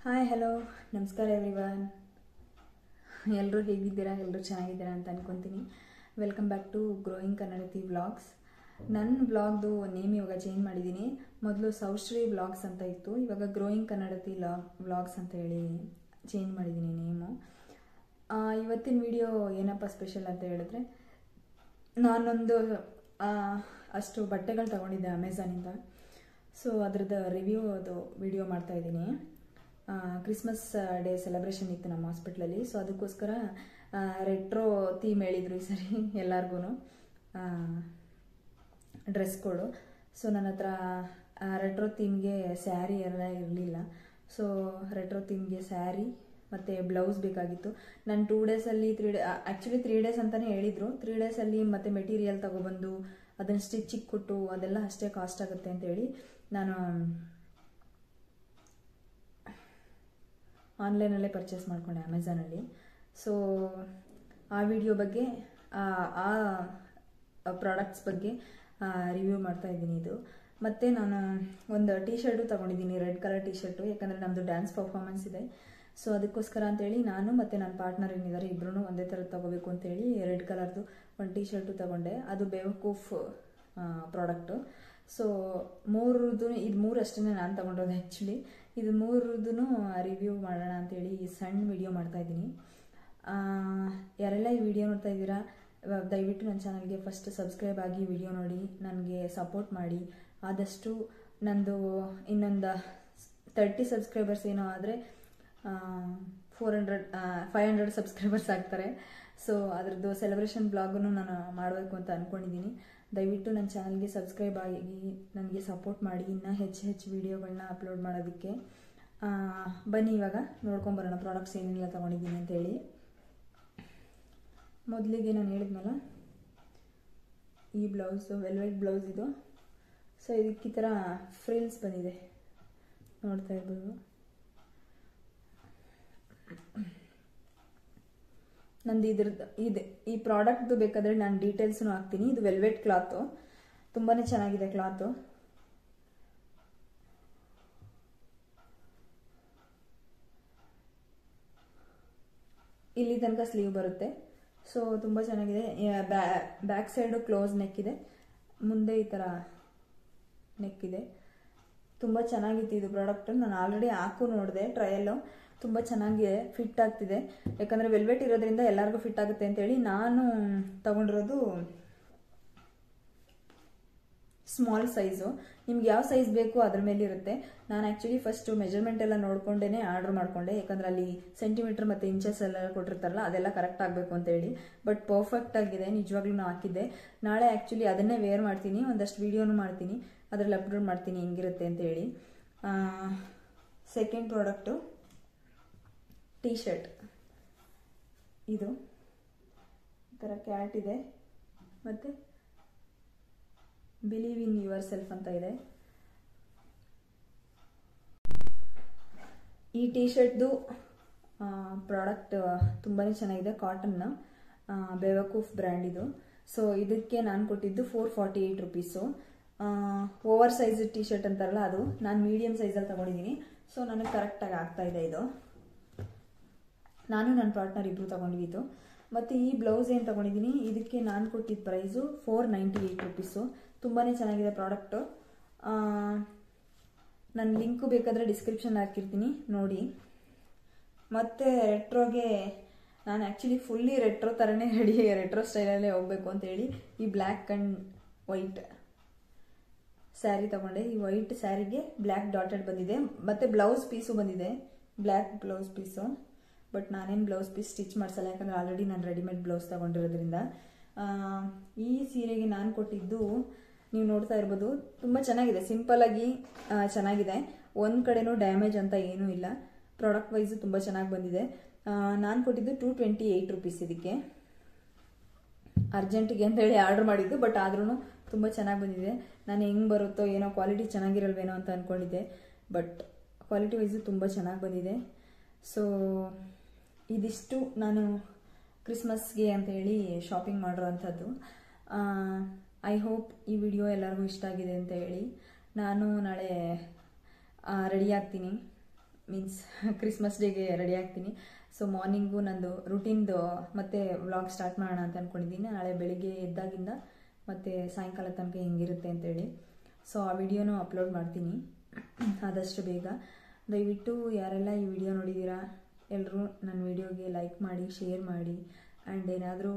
Hi hello ನಮಸ್ಕಾರ everyone. ಎಲ್ಲರೂ ಹೇಗಿದ್ದೀರಾ? ಎಲ್ಲರೂ ಚೆನ್ನಾಗಿದ್ದೀರಾ ಅಂತ ಅನ್ಕೊತೀನಿ. Welcome back to growing Kannadathi vlogs. ನನ್ನ ವ್ಲಾಗ್ದು ನೇಮ್ ಇವಾಗ ಚೇಂಜ್ ಮಾಡಿದ್ದೀನಿ. ಮೊದಲು ಸೌಶ್ರೀ ವ್ಲಾಗ್ಸ್ ಅಂತ ಇತ್ತು, ಇವಾಗ ಗ್ರೋಯಿಂಗ್ ಕನ್ನಡತಿ ವ್ಲಾಗ್ಸ್ ಅಂತ ಹೇಳಿ ಚೇಂಜ್ ಮಾಡಿದ್ದೀನಿ ನೇಮು. ಇವತ್ತಿನ ವಿಡಿಯೋ ಏನಪ್ಪ ಸ್ಪೆಷಲ್ ಅಂತ ಹೇಳಿದ್ರೆ, ನಾನೊಂದು ಅಷ್ಟು ಬಟ್ಟೆಗಳು ತಗೊಂಡಿದ್ದೆ ಅಮೆಝಾನಿಂದ. ಸೊ ಅದ್ರದ್ದು ರಿವ್ಯೂ ಅದು ವಿಡಿಯೋ ಮಾಡ್ತಾಯಿದ್ದೀನಿ. ಕ್ರಿಸ್ಮಸ್ ಡೇ ಸೆಲೆಬ್ರೇಷನ್ ಇತ್ತು ನಮ್ಮ ಹಾಸ್ಪಿಟ್ಲಲ್ಲಿ. ಸೊ ಅದಕ್ಕೋಸ್ಕರ ರೆಟ್ರೋ ಥೀಮ್ ಹೇಳಿದ್ರು ಈ ಸರಿ ಎಲ್ಲರಿಗೂ ಡ್ರೆಸ್ ಕೋಡು. ಸೊ ನನ್ನ ಹತ್ರ ರೆಟ್ರೋ ಥೀಮ್ಗೆ ಸ್ಯಾರಿ ಎಲ್ಲ ಇರಲಿಲ್ಲ. ಸೊ ರೆಟ್ರೋ ಥೀಮ್ಗೆ ಸ್ಯಾರಿ ಮತ್ತು ಬ್ಲೌಸ್ ಬೇಕಾಗಿತ್ತು. ನಾನು 2 ಡೇಸಲ್ಲಿ ಆ್ಯಕ್ಚುಲಿ 3 ಡೇಸ್ ಅಂತಲೇ ಹೇಳಿದರು. 3 ಡೇಸಲ್ಲಿ ಮತ್ತು ಮೆಟೀರಿಯಲ್ ತೊಗೊಬಂದು ಅದನ್ನು ಸ್ಟಿಚಿಗೆ ಕೊಟ್ಟು ಅದೆಲ್ಲ ಅಷ್ಟೇ ಕಾಸ್ಟ್ ಆಗುತ್ತೆ ಅಂತೇಳಿ ನಾನು ಆನ್ಲೈನಲ್ಲೇ ಪರ್ಚೇಸ್ ಮಾಡಿಕೊಂಡೆ ಅಮೆಝಾನಲ್ಲಿ. ಸೊ ಆ ವಿಡಿಯೋ ಬಗ್ಗೆ ಆ ಪ್ರಾಡಕ್ಟ್ಸ್ ಬಗ್ಗೆ ರಿವ್ಯೂ ಮಾಡ್ತಾಯಿದ್ದೀನಿ ಇದು. ಮತ್ತು ನಾನು ಒಂದು ಟೀ ಶರ್ಟು ತೊಗೊಂಡಿದ್ದೀನಿ, ರೆಡ್ ಕಲರ್ ಟೀ ಶರ್ಟು. ಯಾಕಂದರೆ ನಮ್ಮದು ಡ್ಯಾನ್ಸ್ ಪರ್ಫಾರ್ಮೆನ್ಸ್ ಇದೆ. ಸೊ ಅದಕ್ಕೋಸ್ಕರ ಅಂತೇಳಿ ನಾನು ಮತ್ತು ನನ್ನ ಪಾರ್ಟ್ನರ್ ಏನಿದ್ದಾರೆ ಇಬ್ಬರೂ ಒಂದೇ ಥರದ್ದು ತೊಗೋಬೇಕು ಅಂತೇಳಿ ರೆಡ್ ಕಲರ್ದು ಒಂದು ಟೀ ಶರ್ಟು ತೊಗೊಂಡೆ. ಅದು ಬೇವಕೂಫ್ ಪ್ರಾಡಕ್ಟು. ಸೊ ಇದು 3 ಅಷ್ಟೇ ನಾನು ತೊಗೊಂಡಿರೋದು. ಆ್ಯಕ್ಚುಲಿ ಇದು 3ದು ರಿವ್ಯೂ ಮಾಡೋಣ ಅಂತೇಳಿ ಈ ಸಣ್ಣ ವಿಡಿಯೋ ಮಾಡ್ತಾಯಿದ್ದೀನಿ. ಯಾರೆಲ್ಲ ಈ ವಿಡಿಯೋ ನೋಡ್ತಾ ಇದ್ದೀರಾ, ದಯವಿಟ್ಟು ನನ್ನ ಚಾನಲ್ಗೆ ಫಸ್ಟ್ ಸಬ್ಸ್ಕ್ರೈಬ್ ಆಗಿ ವಿಡಿಯೋ ನೋಡಿ ನನಗೆ ಸಪೋರ್ಟ್ ಮಾಡಿ. ಆದಷ್ಟು ನಂದು ಇನ್ನೊಂದು 30 ಸಬ್ಸ್ಕ್ರೈಬರ್ಸ್ ಏನೋ ಆದರೆ 500 ಸಬ್ಸ್ಕ್ರೈಬರ್ಸ್ ಆಗ್ತಾರೆ. ಸೊ ಅದರದ್ದು ಸೆಲೆಬ್ರೇಷನ್ ಬ್ಲಾಗನ್ನು ನಾನು ಮಾಡಬೇಕು ಅಂತ ಅಂದ್ಕೊಂಡಿದ್ದೀನಿ. ದಯವಿಟ್ಟು ನನ್ನ ಚಾನಲ್ಗೆ ಸಬ್ಸ್ಕ್ರೈಬ್ ಆಗಿ ನನಗೆ ಸಪೋರ್ಟ್ ಮಾಡಿ, ಇನ್ನೂ ಹೆಚ್ಚು ವಿಡಿಯೋಗಳನ್ನ ಅಪ್ಲೋಡ್ ಮಾಡೋದಕ್ಕೆ. ಬನ್ನಿ ಇವಾಗ ನೋಡ್ಕೊಂಬರೋಣ ಪ್ರಾಡಕ್ಟ್ಸ್ ಏನೆಲ್ಲ ತೊಗೊಂಡಿದ್ದೀನಿ ಅಂತೇಳಿ. ಮೊದಲಿಗೆ ನಾನು ಹೇಳಿದ್ನಲ್ಲ, ಈ ಬ್ಲೌಸು ವೆಲ್ವೆಟ್ ಬ್ಲೌಸ್ ಇದು. ಸೊ ಇದಕ್ಕೆ ಈ ಥರ ಫ್ರಿಲ್ಸ್ ಬಂದಿದೆ, ನೋಡ್ತಾ ಇರ್ಬೋದು. ನಂದು ಈ ಪ್ರಾಡಕ್ಟ್ದು ಬೇಕಾದರೆ ನಾನು ಡೀಟೇಲ್ಸ್ನು ಹಾಕ್ತೀನಿ. ಇದು ವೆಲ್ವೆಟ್ ಕ್ಲಾತು, ತುಂಬಾ ಚೆನ್ನಾಗಿದೆ ಕ್ಲಾತು. ಇಲ್ಲಿ ತನಕ ಸ್ಲೀವ್ ಬರುತ್ತೆ. ಸೊ ತುಂಬ ಚೆನ್ನಾಗಿದೆ. ಬ್ಯಾಕ್ ಸೈಡು ಕ್ಲೋಸ್ ನೆಕ್ ಇದೆ, ಮುಂದೆ ಈ ಥರ ನೆಕ್ ಇದೆ. ತುಂಬ ಚೆನ್ನಾಗಿತ್ತು ಇದು ಪ್ರಾಡಕ್ಟು. ನಾನು ಆಲ್ರೆಡಿ ಹಾಕು ನೋಡಿದೆ ಟ್ರಯಲ್ಲು, ತುಂಬ ಚೆನ್ನಾಗಿದೆ, ಫಿಟ್ ಆಗ್ತಿದೆ. ಯಾಕಂದರೆ ವೆಲ್ವೆಟ್ ಇರೋದ್ರಿಂದ ಎಲ್ಲರಿಗೂ ಫಿಟ್ ಆಗುತ್ತೆ ಅಂತೇಳಿ ನಾನು ತಗೊಂಡಿರೋದು ಸ್ಮಾಲ್ ಸೈಜು. ನಿಮ್ಗೆ ಯಾವ ಸೈಜ್ ಬೇಕು ಅದ್ರ ಮೇಲೆ ಇರುತ್ತೆ. ನಾನು ಆ್ಯಕ್ಚುಲಿ ಫಸ್ಟು ಮೆಜರ್ಮೆಂಟ್ ಎಲ್ಲ ನೋಡ್ಕೊಂಡೇ ಆರ್ಡರ್ ಮಾಡಿಕೊಂಡೆ. ಯಾಕಂದರೆ ಅಲ್ಲಿ ಸೆಂಟಿಮೀಟ್ರ್ ಮತ್ತು ಇಂಚಸ್ ಎಲ್ಲ ಕೊಟ್ಟಿರ್ತಾರಲ್ಲ, ಅದೆಲ್ಲ ಕರೆಕ್ಟ್ ಆಗಬೇಕು ಅಂತೇಳಿ. ಬಟ್ ಪರ್ಫೆಕ್ಟ್ ಆಗಿದೆ, ನಿಜವಾಗ್ಲೂ ನಾನು ಹಾಕಿದ್ದೆ. ನಾಳೆ ಆ್ಯಕ್ಚುಲಿ ಅದನ್ನೇ ವೇರ್ ಮಾಡ್ತೀನಿ, ಒಂದಷ್ಟು ವೀಡಿಯೋನು ಮಾಡ್ತೀನಿ, ಅದರಲ್ಲಿ ಅಪ್ಲೋಡ್ ಮಾಡ್ತೀನಿ ಹೆಂಗಿರುತ್ತೆ ಅಂತೇಳಿ. Second product T shirt. ಇದು ಈ ಥರ ಕ್ಯಾಟ್ ಇದೆ ಮತ್ತು ಬಿಲೀವ್ ಇನ್ ಯುವರ್ ಸೆಲ್ಫ್ ಅಂತ ಇದೆ. ಈ ಟೀ ಶರ್ಟ್ದು ಪ್ರಾಡಕ್ಟ್ ತುಂಬಾ ಚೆನ್ನಾಗಿದೆ, ಕಾಟನ್ನ, ಬೇವಕೂಫ್ ಬ್ರ್ಯಾಂಡ್ ಇದು. ಸೊ ಇದಕ್ಕೆ ನಾನು ಕೊಟ್ಟಿದ್ದು 448 rupees. Over size T shirt ಅಂತಾರಲ್ಲ ಅದು, ನಾನು ಮೀಡಿಯಮ್ ಸೈಜಲ್ಲಿ ತೊಗೊಂಡಿದ್ದೀನಿ. ಸೊ ನನಗೆ ಕರೆಕ್ಟಾಗಿ ಆಗ್ತಾಯಿದೆ ಇದು. ನಾನು ನನ್ನ ಪಾರ್ಟ್ನರ್ ಇಬ್ಬರು ತೊಗೊಂಡಿದ್ದು. ಮತ್ತು ಈ ಬ್ಲೌಸ್ ಏನು ತೊಗೊಂಡಿದ್ದೀನಿ, ಇದಕ್ಕೆ ನಾನು ಕೊಟ್ಟಿದ್ದ ಪ್ರೈಸು 498 ರುಪೀಸು. ತುಂಬಾ ಚೆನ್ನಾಗಿದೆ ಪ್ರಾಡಕ್ಟು. ನನ್ನ ಲಿಂಕು ಬೇಕಾದರೆ ಡಿಸ್ಕ್ರಿಪ್ಷನ್ ಹಾಕಿರ್ತೀನಿ, ನೋಡಿ. ಮತ್ತು ರೆಟ್ರೋಗೆ ನಾನು ಆ್ಯಕ್ಚುಲಿ ಫುಲ್ಲಿ ರೆಟ್ರೋ ಥರನೇ ರೆಟ್ರೋ ಸ್ಟೈಲಲ್ಲೇ ಹೋಗಬೇಕು ಅಂತೇಳಿ ಈ ಬ್ಲ್ಯಾಕ್ ಆ್ಯಂಡ್ ವೈಟ್ ಸ್ಯಾರಿ ತೊಗೊಂಡೆ. ಈ ವೈಟ್ ಸ್ಯಾರಿಗೆ ಬ್ಲ್ಯಾಕ್ ಡಾಟೆಡ್ ಬಂದಿದೆ, ಮತ್ತು ಬ್ಲೌಸ್ ಪೀಸು ಬಂದಿದೆ, ಬ್ಲ್ಯಾಕ್ ಬ್ಲೌಸ್ ಪೀಸು. ಬಟ್ ನಾನೇನು ಬ್ಲೌಸ್ ಪೀಸ್ ಸ್ಟಿಚ್ ಮಾಡಿಸಲ್ಲ, ಯಾಕಂದರೆ ಆಲ್ರೆಡಿ ನಾನು ರೆಡಿಮೇಡ್ ಬ್ಲೌಸ್ ತೊಗೊಂಡಿರೋದ್ರಿಂದ. ಈ ಸೀರೆಗೆ ನಾನು ಕೊಟ್ಟಿದ್ದು ನೀವು ನೋಡ್ತಾ ಇರ್ಬೋದು, ತುಂಬ ಚೆನ್ನಾಗಿದೆ, ಸಿಂಪಲ್ಲಾಗಿ ಚೆನ್ನಾಗಿದೆ. ಒಂದು ಕಡೆನೂ ಡ್ಯಾಮೇಜ್ ಅಂತ ಏನೂ ಇಲ್ಲ. ಪ್ರಾಡಕ್ಟ್ ವೈಸು ತುಂಬ ಚೆನ್ನಾಗಿ ಬಂದಿದೆ. ನಾನು ಕೊಟ್ಟಿದ್ದು 228 ರುಪೀಸ್ ಇದಕ್ಕೆ. ಅರ್ಜೆಂಟಿಗೆ ಅಂತೇಳಿ ಆರ್ಡ್ರ್ ಮಾಡಿದ್ದು, ಬಟ್ ಆದ್ರೂ ತುಂಬ ಚೆನ್ನಾಗಿ ಬಂದಿದೆ. ನಾನು ಹೆಂಗೆ ಬರುತ್ತೋ ಏನೋ, ಕ್ವಾಲಿಟಿ ಚೆನ್ನಾಗಿರಲ್ವೇನೋ ಅಂತ ಅಂದ್ಕೊಂಡಿದ್ದೆ, ಬಟ್ ಕ್ವಾಲಿಟಿ ವೈಸು ತುಂಬ ಚೆನ್ನಾಗಿ ಬಂದಿದೆ. ಸೊ ಇದಿಷ್ಟು ನಾನು ಕ್ರಿಸ್ಮಸ್ಗೆ ಅಂತೇಳಿ ಶಾಪಿಂಗ್ ಮಾಡಿರೋವಂಥದ್ದು. ಐ ಹೋಪ್ ಈ ವಿಡಿಯೋ ಎಲ್ಲರಿಗೂ ಇಷ್ಟ ಆಗಿದೆ ಅಂತ ಹೇಳಿ. ನಾನು ನಾಳೆ ರೆಡಿ ಆಗ್ತೀನಿ. ಮೀನ್ಸ್ ಕ್ರಿಸ್ಮಸ್ ಡೇಗೆ ರೆಡಿ ಆಗ್ತೀನಿ. ಸೊ ಮಾರ್ನಿಂಗು ನಂದು ರುಟೀನ್ದು ಮತ್ತೆ ವ್ಲಾಗ್ ಸ್ಟಾರ್ಟ್ ಮಾಡೋಣ ಅಂತ ಅಂದ್ಕೊಂಡಿದ್ದೀನಿ. ನಾಳೆ ಬೆಳಿಗ್ಗೆ ಎದ್ದಾಗಿಂದ ಮತ್ತು ಸಾಯಂಕಾಲ ತನಕ ಹೆಂಗಿರುತ್ತೆ ಅಂತೇಳಿ. ಸೊ ಆ ವಿಡಿಯೋನೂ ಅಪ್ಲೋಡ್ ಮಾಡ್ತೀನಿ ಆದಷ್ಟು ಬೇಗ. ದಯವಿಟ್ಟು ಯಾರೆಲ್ಲ ಈ ವಿಡಿಯೋ ನೋಡಿದ್ದೀರಾ ಎಲ್ಲರೂ ನನ್ನ ವಿಡಿಯೋಗೆ ಲೈಕ್ ಮಾಡಿ, ಶೇರ್ ಮಾಡಿ. ಆ್ಯಂಡ್ ಏನಾದರೂ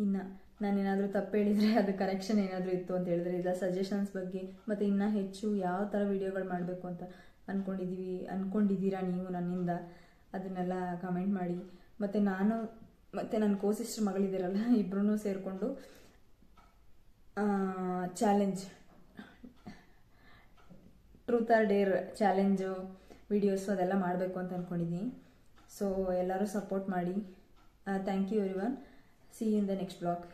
ಇನ್ನು ನಾನೇನಾದರೂ ತಪ್ಪು ಹೇಳಿದರೆ ಅದು ಕರೆಕ್ಷನ್ ಏನಾದರೂ ಇತ್ತು ಅಂತ ಹೇಳಿದ್ರೆ, ಇಲ್ಲ ಸಜೆಷನ್ಸ್ ಬಗ್ಗೆ ಮತ್ತು ಇನ್ನೂ ಹೆಚ್ಚು ಯಾವ ಥರ ವಿಡಿಯೋಗಳು ಮಾಡಬೇಕು ಅಂತ ಅಂದ್ಕೊಂಡಿದ್ದೀರಾ ನೀವು ನನ್ನಿಂದ, ಅದನ್ನೆಲ್ಲ ಕಮೆಂಟ್ ಮಾಡಿ. ಮತ್ತು ನಾನು ಮತ್ತು ನನ್ನ ಕೋ-ಸಿಸ್ಟರ್ ಮಗಳಿದ್ದೀರಲ್ಲ, ಇಬ್ಬರೂ ಸೇರಿಕೊಂಡು challenge, truth or dare challenge videos ಅದೆಲ್ಲ ಮಾಡಬೇಕು ಅಂತ ಅಂದ್ಕೊಂಡಿದ್ದೀನಿ. ಸೊ ಎಲ್ಲರೂ ಸಪೋರ್ಟ್ ಮಾಡಿ. Thank you everyone. See you in the next blog.